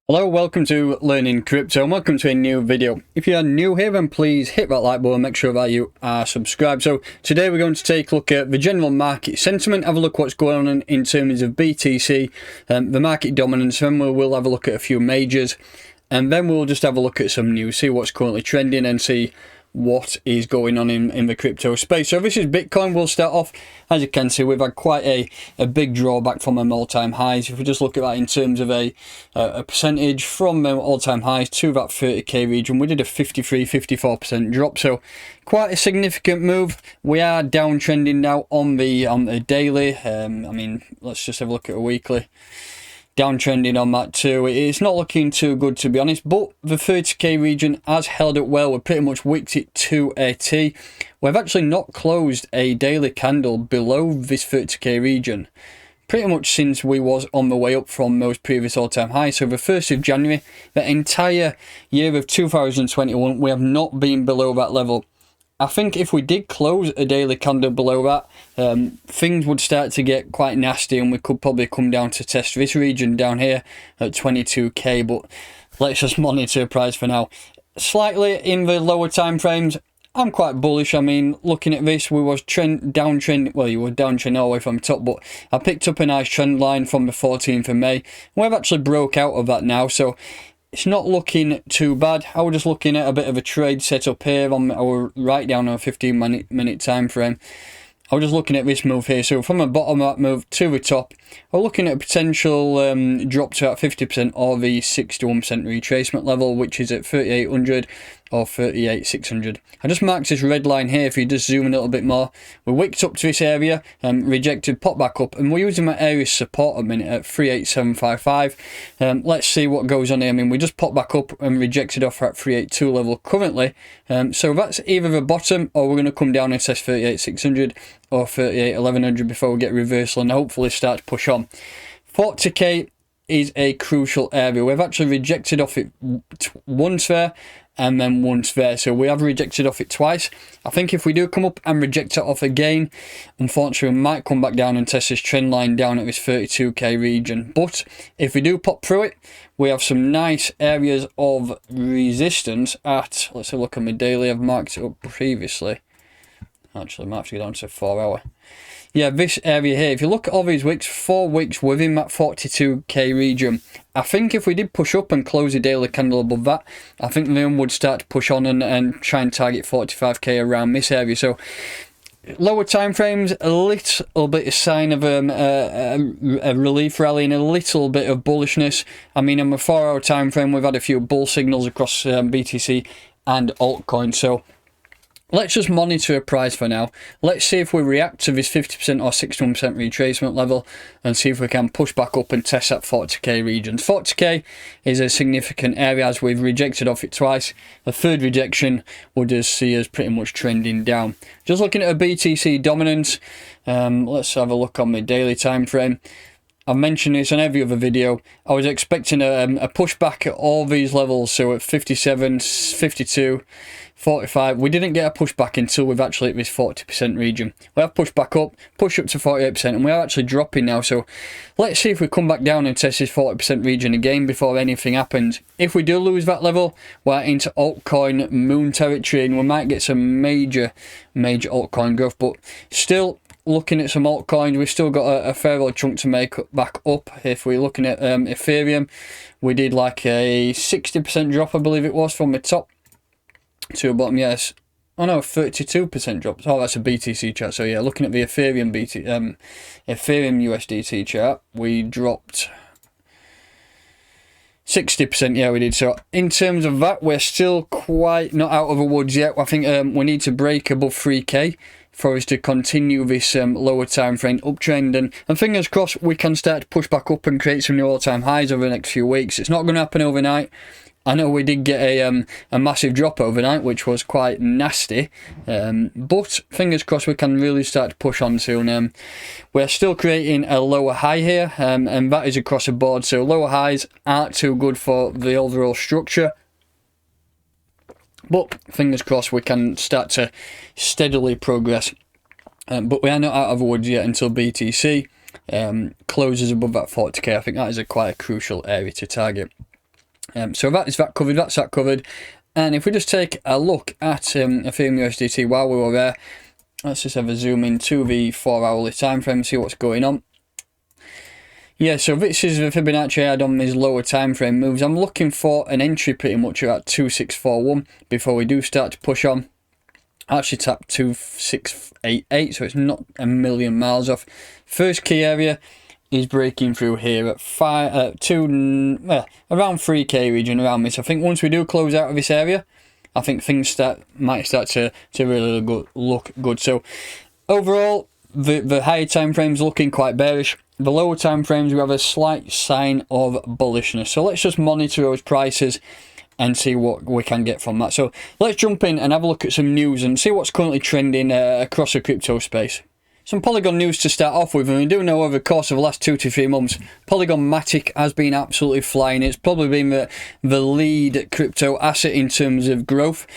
Hello, welcome to Learning Crypto and welcome to a new video. If you are new here, then please hit that like button and make sure that you are subscribed. So today we're going to take a look at the general market sentiment, have a look what's going on in terms of BTC, the market dominance, then we'll have a look at a few majors, and then we'll just have a look at some news, see what's currently trending and see what is going on in the crypto space. So this is Bitcoin. We'll start off, as you can see, we've had quite a big drawback from them all-time highs. If we just look at that in terms of a percentage from all-time highs to that 30k region, we did a 53-54% drop, so quite a significant move. We are downtrending now on the daily. I mean, let's just have a look at a weekly. Downtrending on that too. It's not looking too good, to be honest, but the 30k region has held up well. We've pretty much wicked it to a T. We've actually not closed a daily candle below this 30k region pretty much since we was on the way up from those previous all-time highs. So the 1st of January, the entire year of 2021, we have not been below that level. I think if we did close a daily candle below that, things would start to get quite nasty and we could probably come down to test this region down here at 22k, but let's just monitor the price for now. Slightly in the lower time frames, I'm quite bullish. I mean, looking at this, we was downtrend. Well, you were downtrend all the way from top, but I picked up a nice trend line from the 14th of May. We've actually broke out of that now, so it's not looking too bad. I was just looking at a bit of a trade setup here on our right down on a 15-minute time frame. I was just looking at this move here. So from the bottom of that move to the top, we're looking at a potential drop to at 50% or the 61% retracement level, which is at 3,800 or 38,600. I just marked this red line here. If you just zoom in a little bit more, we wicked up to this area and rejected, pop back up, and we're using that area support at a minute at 38755. Let's see what goes on here. I mean, we just popped back up and rejected off at 382 level currently. So that's either the bottom, or we're going to come down and test 38,600 or 38,1100 before we get reversal and hopefully start to push on. 40k is a crucial area. We've actually rejected off it once there and then once there, so we have rejected off it twice. I think if we do come up and reject it off again, unfortunately we might come back down and test this trend line down at this 32k region. But if we do pop through it, we have some nice areas of resistance at, let's have a look at my daily. I've marked it up previously. Actually, I might have to go down to 4 hour. Yeah, this area here, if you look at all these wicks, 4 wicks within that 42k region. I think if we did push up and close a daily candle above that, I think then would start to push on and try and target 45k around this area. So lower time frames, a little bit of sign of a relief rally and a little bit of bullishness. I mean, on the 4 hour time frame, we've had a few bull signals across BTC and altcoins. So let's just monitor a price for now. Let's see if we react to this 50% or 61% retracement level and see if we can push back up and test that 40k region. 40k is a significant area as we've rejected off it twice. The third rejection will just see us pretty much trending down. Just looking at a BTC dominance, let's have a look on the daily time frame. I've mentioned this in every other video. I was expecting a pushback at all these levels, so at 57, 52, 45. We didn't get a pushback until we've actually hit this 40% region. We have pushed back up, push up to 48%, and we are actually dropping now. So let's see if we come back down and test this 40% region again before anything happens. If we do lose that level, we're into altcoin moon territory, and we might get some major altcoin growth, but still, looking at some altcoins, we've still got a fair old chunk to make back up. If we're looking at Ethereum, we did like a 60% drop, I believe it was, from the top to the bottom. Yes, oh no, 32% drop. Oh, that's a BTC chart. So yeah, looking at the Ethereum Ethereum USDT chart, we dropped 60%, yeah, we did. So in terms of that, we're still quite not out of the woods yet. I think we need to break above 3k for us to continue this lower time frame uptrend, and fingers crossed we can start to push back up and create some new all-time highs over the next few weeks. It's not going to happen overnight. I know we did get a massive drop overnight, which was quite nasty, but fingers crossed we can really start to push on soon. We're still creating a lower high here, and that is across the board, so lower highs aren't too good for the overall structure. But fingers crossed we can start to steadily progress. But we are not out of the woods yet until BTC closes above that 40k. I think that is quite a crucial area to target. So that is that covered, that's that covered. And if we just take a look at Ethereum USDT while we were there, let's just have a zoom in to the 4 hourly time frame and see what's going on. Yeah, so this is the Fibonacci I had on these lower time frame moves. I'm looking for an entry pretty much at 2641 before we do start to push on. I actually tapped 2688, so it's not a million miles off. First key area is breaking through here at around 3k region around this. I think once we do close out of this area, I think things might start to really look good. So overall, the higher time frames looking quite bearish. The lower time frames, we have a slight sign of bullishness. So let's just monitor those prices and see what we can get from that. So let's jump in and have a look at some news and see what's currently trending across the crypto space. Some Polygon news to start off with, and we do know over the course of the last 2 to 3 months, Polygot Matic has been absolutely flying. It's probably been the lead crypto asset in terms of growth.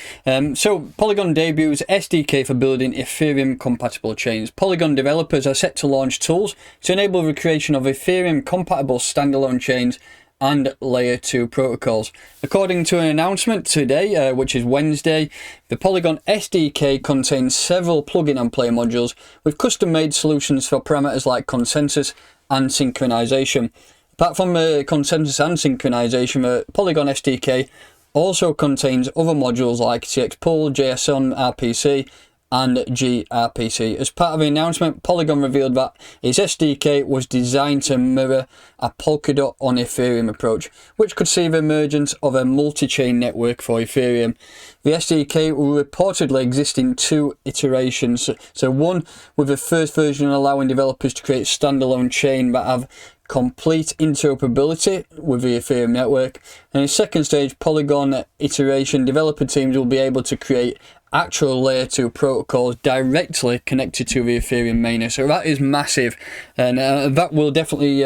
So Polygon debuts SDK for building Ethereum compatible chains. Polygon developers are set to launch tools to enable the creation of Ethereum compatible standalone chains and layer 2 protocols. According to an announcement today, which is Wednesday, the Polygon SDK contains several plugin and play modules with custom-made solutions for parameters like consensus and synchronization. Apart from consensus and synchronization, the Polygon SDK also contains other modules like CX Pool, JSON RPC, and gRPC. As part of the announcement, Polygon revealed that its SDK was designed to mirror a Polkadot on Ethereum approach, which could see the emergence of a multi-chain network for Ethereum. The SDK will reportedly exist in 2 iterations. So one with the first version allowing developers to create standalone chain that have complete interoperability with the Ethereum network. And in second stage, Polygon iteration, developer teams will be able to create actual layer 2 protocols directly connected to the Ethereum mainnet. So that is massive, and that will definitely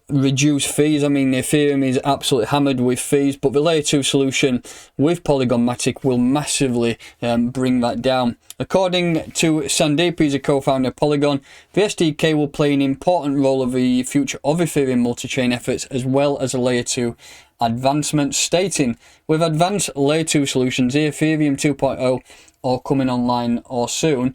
reduce fees. I mean, Ethereum is absolutely hammered with fees, but the layer 2 solution with Polygon Matic will massively bring that down. According to Sandeep, he's a co-founder of Polygon, the SDK will play an important role of the future of Ethereum multi-chain efforts as well as a layer 2 advancement, stating, with advanced layer 2 solutions, Ethereum 2.0 or coming online or soon,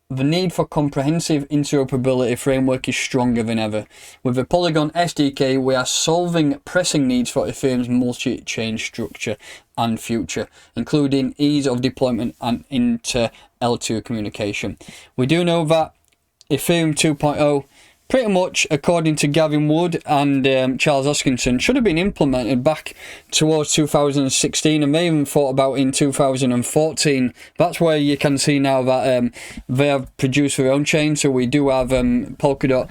the need for comprehensive interoperability framework is stronger than ever. With the Polygon SDK, we are solving pressing needs for Ethereum's multi-chain structure and future, including ease of deployment and inter L2 communication. We do know that Ethereum 2.0, pretty much, according to Gavin Wood and Charles Hoskinson, should have been implemented back towards 2016, and they even thought about in 2014. That's where you can see now that they have produced their own chain. So we do have Polkadot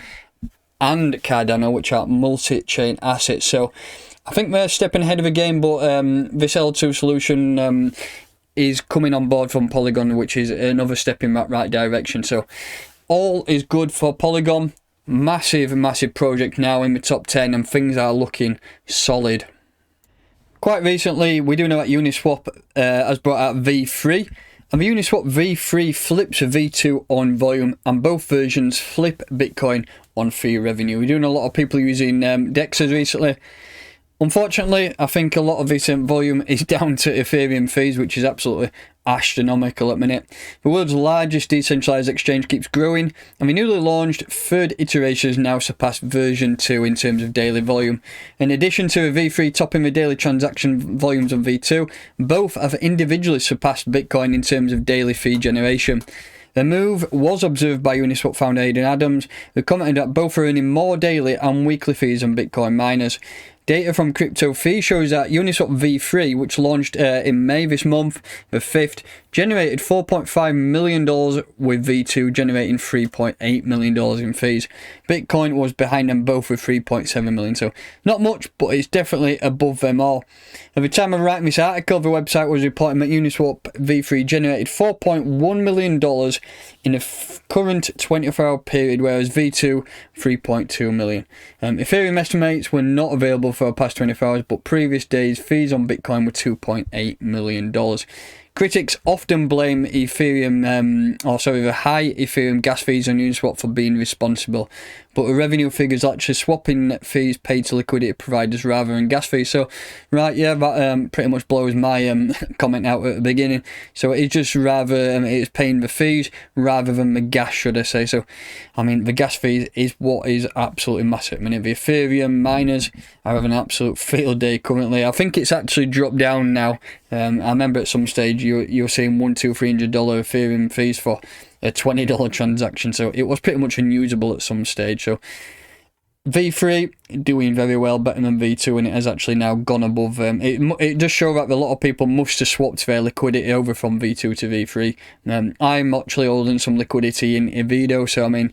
and Cardano, which are multi-chain assets. So I think they're stepping ahead of the game, but this L2 solution is coming on board from Polygon, which is another step in that right direction. So all is good for Polygon. Massive project now in the top 10, and things are looking solid. Quite recently, we do know that Uniswap has brought out V3, and the Uniswap V3 flips a V2 on volume, and both versions flip Bitcoin on fee revenue. We do know a lot of people using DEXs recently. Unfortunately, I think a lot of this volume is down to Ethereum fees, which is absolutely astronomical at the minute. The world's largest decentralized exchange keeps growing, and the newly launched third iteration has now surpassed version 2 in terms of daily volume. In addition to a V3 topping the daily transaction volumes of V2, both have individually surpassed Bitcoin in terms of daily fee generation. The move was observed by Uniswap founder Aidan Adams, who commented that both are earning more daily and weekly fees than Bitcoin miners. Data from Crypto Fee shows that Uniswap V3, which launched in May this month, the 5th, generated $4.5 million, with V2 generating $3.8 million in fees. Bitcoin was behind them both with $3.7 million, so not much, but it's definitely above them all. At the time of writing this article, the website was reporting that Uniswap V3 generated $4.1 million in the current 24-hour period, whereas V2 $3.2 million. Ethereum estimates were not available for the past 24 hours, but previous days fees on Bitcoin were $2.8 million. Critics often blame Ethereum, the high Ethereum gas fees on Uniswap for being responsible, but the revenue figures actually swapping fees paid to liquidity providers rather than gas fees. So, right, yeah, that pretty much blows my comment out at the beginning. So it's just rather it's paying the fees rather than the gas, should I say? So, I mean, the gas fees is what is absolutely massive. I mean, the Ethereum miners are having an absolute field day currently. I think it's actually dropped down now. I remember at some stage you were seeing $100, $200, $300 Ethereum fees for a $20 transaction, so it was pretty much unusable at some stage. So V3 doing very well, better than V2, and it has actually now gone above. It does show that a lot of people must have swapped their liquidity over from V2 to V3. I'm actually holding some liquidity in Evido, so I mean,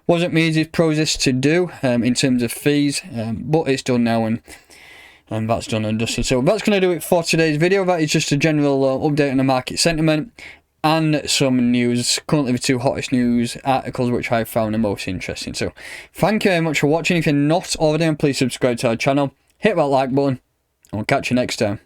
wasn't the easiest process to do in terms of fees, but it's done now, and that's done and dusted. So that's going to do it for today's video. That is just a general update on the market sentiment and some news, currently the two hottest news articles which I found the most interesting. So thank you very much for watching. If you're not already, please subscribe to our channel, hit that like button, and we'll catch you next time.